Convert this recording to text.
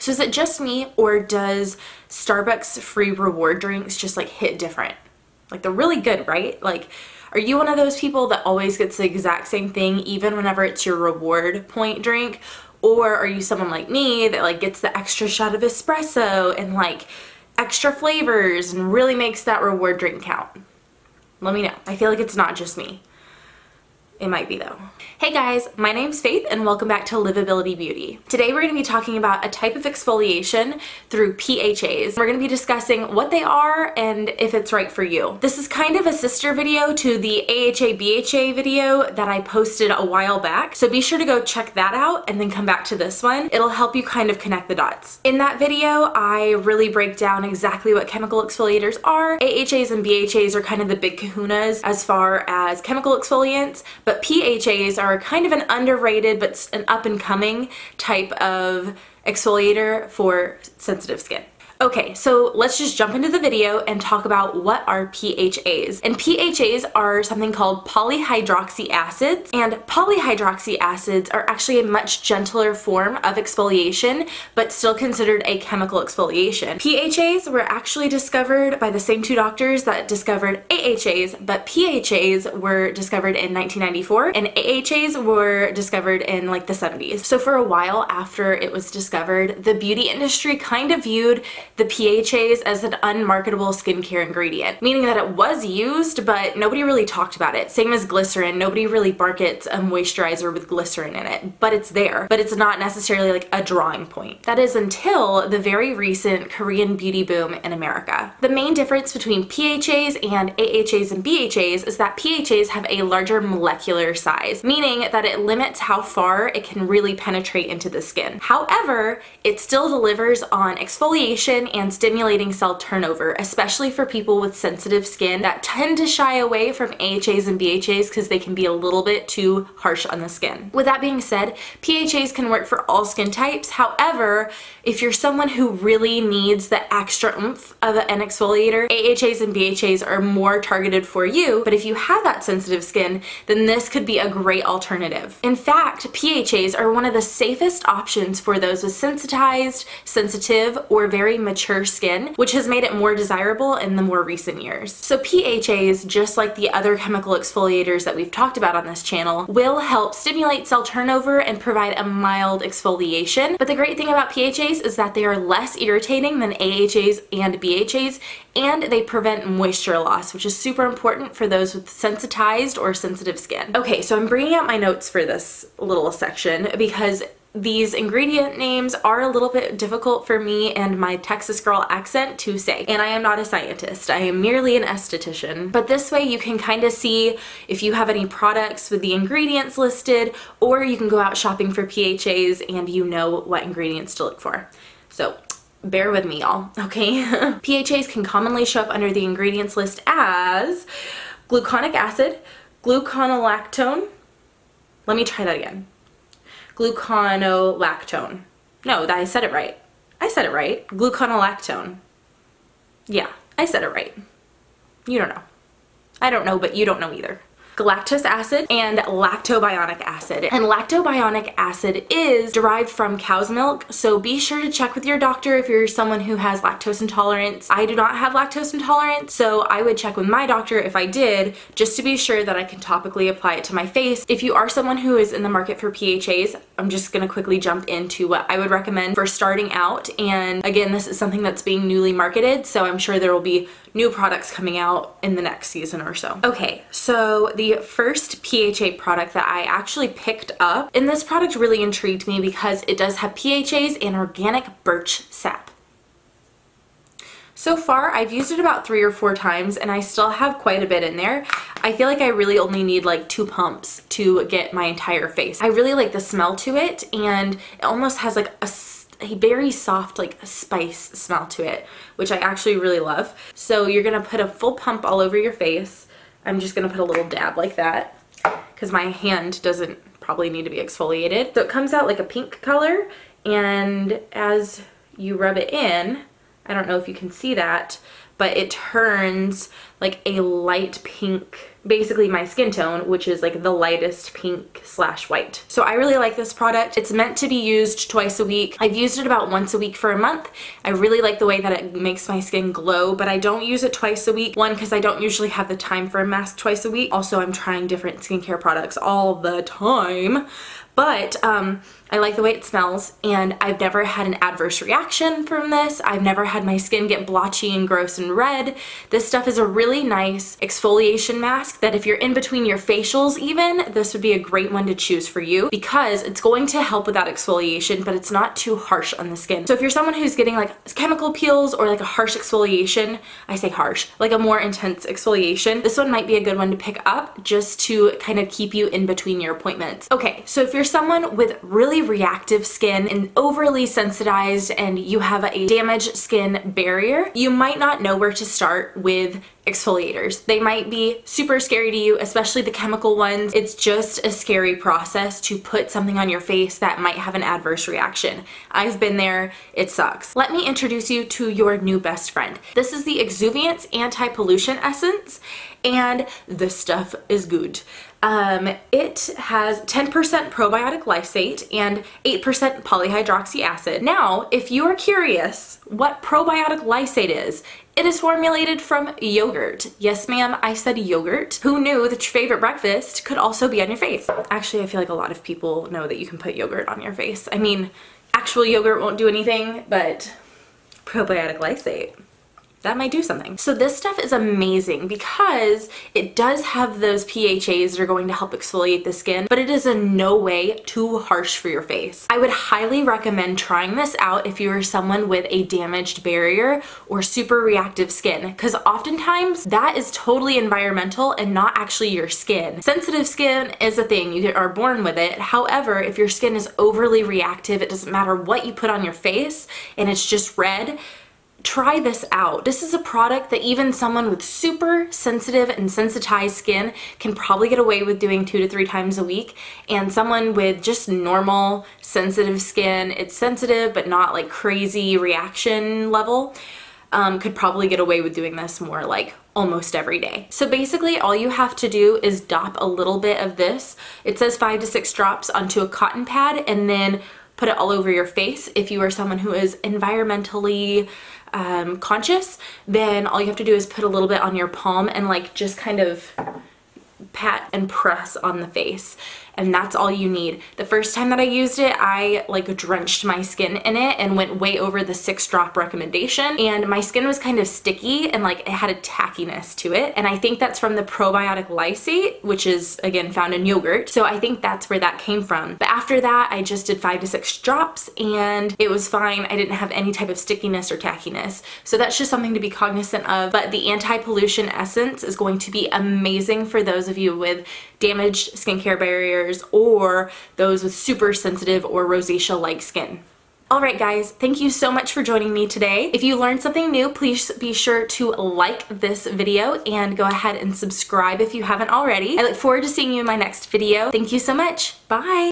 So is it just me, or does Starbucks free reward drinks just like hit different? Like they're really good, right? Like, are you one of those people that always gets the exact same thing even whenever it's your reward point drink? Or are you someone like me that like gets the extra shot of espresso and like extra flavors and really makes that reward drink count? Let me know. I feel like it's not just me. It might be though. Hey guys, my name's Faith and welcome back to Livability Beauty. Today we're going to be talking about a type of exfoliation through PHAs. We're going to be discussing what they are and if it's right for you. This is kind of a sister video to the AHA BHA video that I posted a while back, so be sure to go check that out and then come back to this one. It'll help you kind of connect the dots. In that video, I really break down exactly what chemical exfoliators are. AHAs and BHAs are kind of the big kahunas as far as chemical exfoliants, but PHAs are kind of an underrated but an up-and-coming type of exfoliator for sensitive skin. Okay, so let's just jump into the video and talk about what are PHAs. And PHAs are something called polyhydroxy acids, and polyhydroxy acids are actually a much gentler form of exfoliation, but still considered a chemical exfoliation. PHAs were actually discovered by the same two doctors that discovered AHAs, but PHAs were discovered in 1994, and AHAs were discovered in like the 70s. So for a while after it was discovered, the beauty industry kind of viewed the PHAs as an unmarketable skincare ingredient, meaning that it was used, but nobody really talked about it. Same as glycerin, nobody really markets a moisturizer with glycerin in it, but it's there, but it's not necessarily like a drawing point. That is until the very recent Korean beauty boom in America. The main difference between PHAs and AHAs and BHAs is that PHAs have a larger molecular size, meaning that it limits how far it can really penetrate into the skin. However, it still delivers on exfoliation and stimulating cell turnover, especially for people with sensitive skin that tend to shy away from AHAs and BHAs because they can be a little bit too harsh on the skin. With that being said, PHAs can work for all skin types. However, if you're someone who really needs the extra oomph of an exfoliator, AHAs and BHAs are more targeted for you, but if you have that sensitive skin, then this could be a great alternative. In fact, PHAs are one of the safest options for those with sensitized, sensitive, or very mature skin, which has made it more desirable in the more recent years. So PHAs, just like the other chemical exfoliators that we've talked about on this channel, will help stimulate cell turnover and provide a mild exfoliation. But the great thing about PHAs is that they are less irritating than AHAs and BHAs, and they prevent moisture loss, which is super important for those with sensitized or sensitive skin. Okay, so I'm bringing out my notes for this little section because these ingredient names are a little bit difficult for me and my Texas girl accent to say, and I am not a scientist. I am merely an esthetician. But this way you can kind of see if you have any products with the ingredients listed, or you can go out shopping for PHAs and you know what ingredients to look for. So bear with me, y'all, okay? PHAs can commonly show up under the ingredients list as gluconic acid, gluconolactone. Let me try that again. Gluconolactone. No, I said it right. I said it right. Gluconolactone. Yeah, I said it right. You don't know. I don't know, but you don't know either. Galactose acid and lactobionic acid. And lactobionic acid is derived from cow's milk, so be sure to check with your doctor if you're someone who has lactose intolerance. I do not have lactose intolerance, so I would check with my doctor if I did, just to be sure that I can topically apply it to my face. If you are someone who is in the market for PHAs, I'm just gonna quickly jump into what I would recommend for starting out. And again, this is something that's being newly marketed, so I'm sure there will be new products coming out in the next season or so. Okay, so the first PHA product that I actually picked up, and this product really intrigued me because it does have PHAs and organic birch sap. So far, I've used it about 3 or 4 times and I still have quite a bit in there. I feel like I really only need like 2 pumps to get my entire face. I really like the smell to it, and it almost has like a very soft like spice smell to it, which I actually really love. So you're gonna put a full pump all over your face. I'm just gonna put a little dab like that because my hand doesn't probably need to be exfoliated. So it comes out like a pink color, and as you rub it in, I don't know if you can see that, but it turns like a light pink basically my skin tone, which is like the lightest pink / white. So I really like this product. It's meant to be used twice a week. I've used it about once a week for a month. I really like the way that it makes my skin glow, but I don't use it twice a week. One, because I don't usually have the time for a mask twice a week. Also, I'm trying different skincare products all the time. But I like the way it smells, and I've never had an adverse reaction from this. I've never had my skin get blotchy and gross and red. This stuff is a really nice exfoliation mask that if you're in between your facials even, this would be a great one to choose for you because it's going to help with that exfoliation, but it's not too harsh on the skin. So if you're someone who's getting like chemical peels or like a harsh exfoliation, I say harsh, like a more intense exfoliation, this one might be a good one to pick up just to kind of keep you in between your appointments. Okay, so if you're someone with really reactive skin and overly sensitized and you have a damaged skin barrier, you might not know where to start with exfoliators. They might be super scary to you, especially the chemical ones. It's just a scary process to put something on your face that might have an adverse reaction. I've been there, it sucks. Let me introduce you to your new best friend. This is the Exuviance Anti-Pollution Essence, and this stuff is good. It has 10% probiotic lysate and 8% polyhydroxy acid. Now, if you are curious what probiotic lysate is, it is formulated from yogurt. Yes, ma'am, I said yogurt. Who knew that your favorite breakfast could also be on your face? Actually, I feel like a lot of people know that you can put yogurt on your face. I mean, actual yogurt won't do anything, but probiotic lysate, that might do something. So this stuff is amazing because it does have those PHAs that are going to help exfoliate the skin, but it is in no way too harsh for your face. I would highly recommend trying this out if you are someone with a damaged barrier or super reactive skin, because oftentimes that is totally environmental and not actually your skin. Sensitive skin is a thing, you are born with it. However, if your skin is overly reactive, it doesn't matter what you put on your face and it's just red, try this out. This is a product that even someone with super sensitive and sensitized skin can probably get away with doing 2 to 3 times a week, and someone with just normal sensitive skin, it's sensitive but not like crazy reaction level, could probably get away with doing this more like almost every day. So basically all you have to do is dop a little bit of this. It says 5 to 6 drops onto a cotton pad and then put it all over your face. If you are someone who is environmentally conscious, then all you have to do is put a little bit on your palm and like just kind of pat and press on the face, and that's all you need. The first time that I used it, I like drenched my skin in it and went way over the 6-drop recommendation, and my skin was kind of sticky and like it had a tackiness to it, and I think that's from the probiotic lysate, which is again found in yogurt, so I think that's where that came from. But after that I just did 5 to 6 drops and it was fine. I didn't have any type of stickiness or tackiness, so that's just something to be cognizant of. But the anti-pollution essence is going to be amazing for those of you with damaged skincare barriers or those with super sensitive or rosacea-like skin. Alright guys, thank you so much for joining me today. If you learned something new, please be sure to like this video and go ahead and subscribe if you haven't already. I look forward to seeing you in my next video. Thank you so much. Bye!